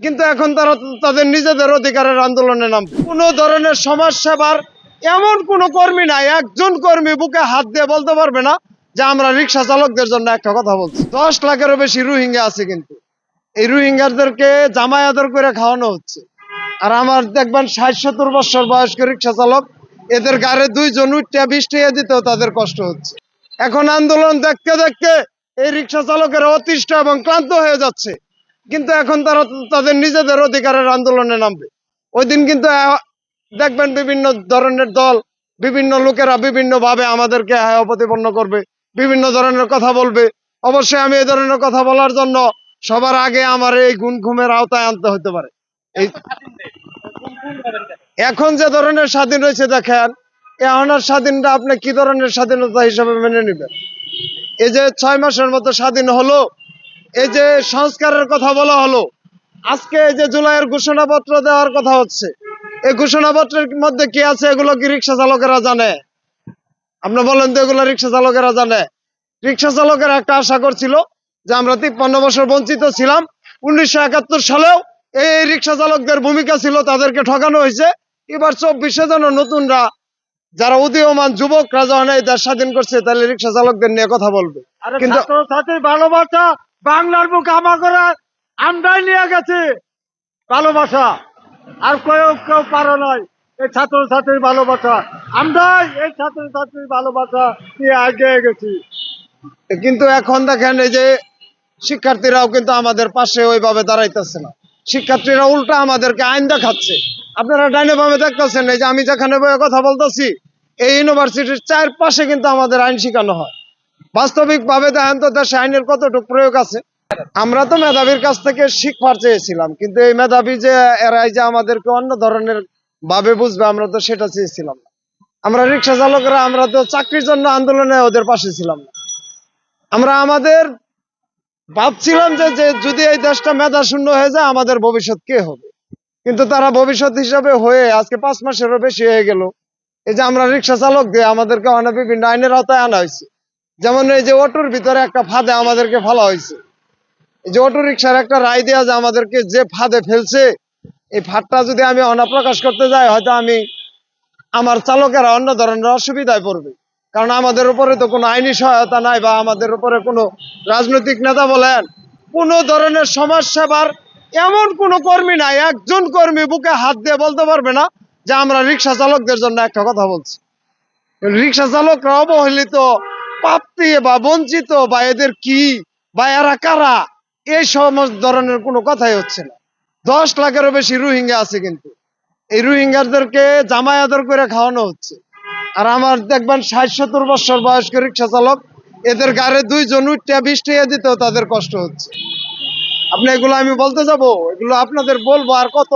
কিন্তু এখন তারা তাদের নিজেদের অধিকারের আন্দোলনে নামবে। কোনো ধরনের সমাজ সেবার এমন কোনো কর্মী নাই, একজন কর্মী বুকে হাত দিয়ে বলতে পারবে না যে আমরা রিক্সা চালকদের জন্য একটা কথা বলছি। 10 লাখেরও বেশি রোহিঙ্গা আছে, কিন্তু এই রোহিঙ্গাদেরকে জামাই আদর করে খাওয়ানো হচ্ছে। আর আমার দেখবেন 60-70 বছর বয়স্ক রিক্সা চালক, এদের গাড়ে 2 জন উঠতে 20 টাকা দিতেও তাদের কষ্ট হচ্ছে। এখন আন্দোলন দেখতে দেখতে এই রিক্সা চালকেরা অতিষ্ঠ এবং ক্লান্ত হয়ে যাচ্ছে, কিন্তু এখন তারা তাদের নিজেদের অধিকারের আন্দোলনে নামবে। ওই দিন কিন্তু দেখবেন বিভিন্ন ধরনের দল, বিভিন্ন লোকেরা বিভিন্ন ভাবে আমাদেরকে হায় প্রতিপন্ন করবে, বিভিন্ন ধরনের কথা বলবে। অবশ্যই আমি এই ধরনের কথা বলার জন্য সবার আগে আমার এই গুণ ঘুমের আওতায় আনতে হতে পারে। এই এখন যে ধরনের স্বাধীন হয়েছে দেখেন, এখন আর স্বাধীনটা আপনি কি ধরনের স্বাধীনতা হিসাবে মেনে নেবেন? এই যে 6 মাসের মতো স্বাধীন হলো, এই যে সংস্কারের কথা বলা হলো, আজকে এই যে জুলাইয়ের ঘোষণাপত্র দেওয়ার কথা হচ্ছে, এই ঘোষণাপত্রের মধ্যে কি আছে এগুলো কি রিক্সা চালকেরা জানে? আপনি বলেন তো, এগুলো রিক্সা চালকেরা জানে? রিক্সা চালকেরা একটা আশা করছিল যে আমরা 53 বছর বঞ্চিত ছিলাম, 1971 সালেও এই রিক্সা চালকদের ভূমিকা ছিল, তাদেরকে ঠকানো হয়েছে। এবার 24-এ যেন নতুনরা, যারা উদীয়মান যুবকরা যখন এই দেশ স্বাধীন করছে, তাহলে রিক্সা চালকদের নিয়ে কথা বলবে। কিন্তু ভালোবাসা বাংলার বুক আমা করে আমরাই নিয়ে গেছি ভালোবাসা, আর কেউ পারো নয়। এই ছাত্রছাত্রীর ভালোবাসা, আমরাই এই ছাত্রছাত্রীর ভালোবাসা নিয়ে এগিয়ে গেছি। কিন্তু এখন দেখেন এই যে শিক্ষার্থীরাও কিন্তু আমাদের পাশে ওইভাবে দাঁড়াইতেছে না। শিক্ষার্থীরা উল্টা আমাদেরকে আইন দেখাচ্ছে। আপনারা ডাইনে বামে দেখতেছেন, এই যে আমি যেখানে বসে কথা বলতেছি, এই ইউনিভার্সিটির চারপাশে কিন্তু আমাদের আইন শেখানো হয়। বাস্তবিক ভাবে দেখেন তো দেশে আইনের কতটুকু প্রয়োগ আছে। আমরা তো মেধাবীর কাছ থেকে শিক্ষার চেয়েছিলাম, কিন্তু এই মেধাবী যে এরাই যে আমাদেরকে অন্য ধরনের ভাবে বুঝবে, আমরা তো সেটা চেয়েছিলাম না। আমরা রিক্সা চালকরা, আমরা তো চাকরির জন্য আন্দোলনে ওদের পাশে ছিলাম না। আমরা আমাদের ভাবছিলাম যে যদি এই দেশটা মেধা শূন্য হয়ে যায়, আমাদের ভবিষ্যৎ কে হবে? কিন্তু তারা ভবিষ্যৎ হিসাবে হয়ে আজকে 5 মাসেরও বেশি হয়ে গেল। এই যে আমরা রিক্সা চালক দিয়ে আমাদেরকে অনেক বিভিন্ন আইনের আওতায় আনা হয়েছে। যেমন এই যে অটোর ভিতরে একটা ফাঁদে আমাদেরকে ফেলা হয়েছে। এই যে অটো রিক্সার একটা রায় দেওয়া, যে আমাদেরকে যে ফাঁদে ফেলছে, এই ফাঁদটা যদি আমি অনাপ্রকাশ করতে যাই, হয়তো আমার চালকেরা অন্য ধরনের অসুবিধায় পড়বে। কারণ আমাদের উপরে তো কোনো আইনি সহায়তা নাই, বা আমাদের উপরে কোনো রাজনৈতিক নেতা বলেন, কোনো ধরনের সমাজ সেবার এমন কোনো কর্মী নাই, একজন কর্মী বুকে হাত দিয়ে বলতে পারবে না যে আমরা রিক্সা চালকদের জন্য একটা কথা বলছি। রিক্সা চালকরা অবহেলিত, প্রাপ্তি বা বঞ্চিত, বা এদের কি, বা এরা কারা, এই সমস্ত ধরনের কোনো কথাই হচ্ছে না। 10 লাখেরও বেশি রোহিঙ্গা আছে, কিন্তু এই রোহিঙ্গাদেরকে জামাই আদর করে খাওয়ানো হচ্ছে। আর আমার দেখবেন 60-70 বছর বয়স্ক রিক্সা চালক, এদের গাড়ে 2 জন উঠতে 20 টাকা দিতেও তাদের কষ্ট হচ্ছে। আপনি এগুলো আমি বলতে যাব, এগুলো আপনাদের বলবো আর কত?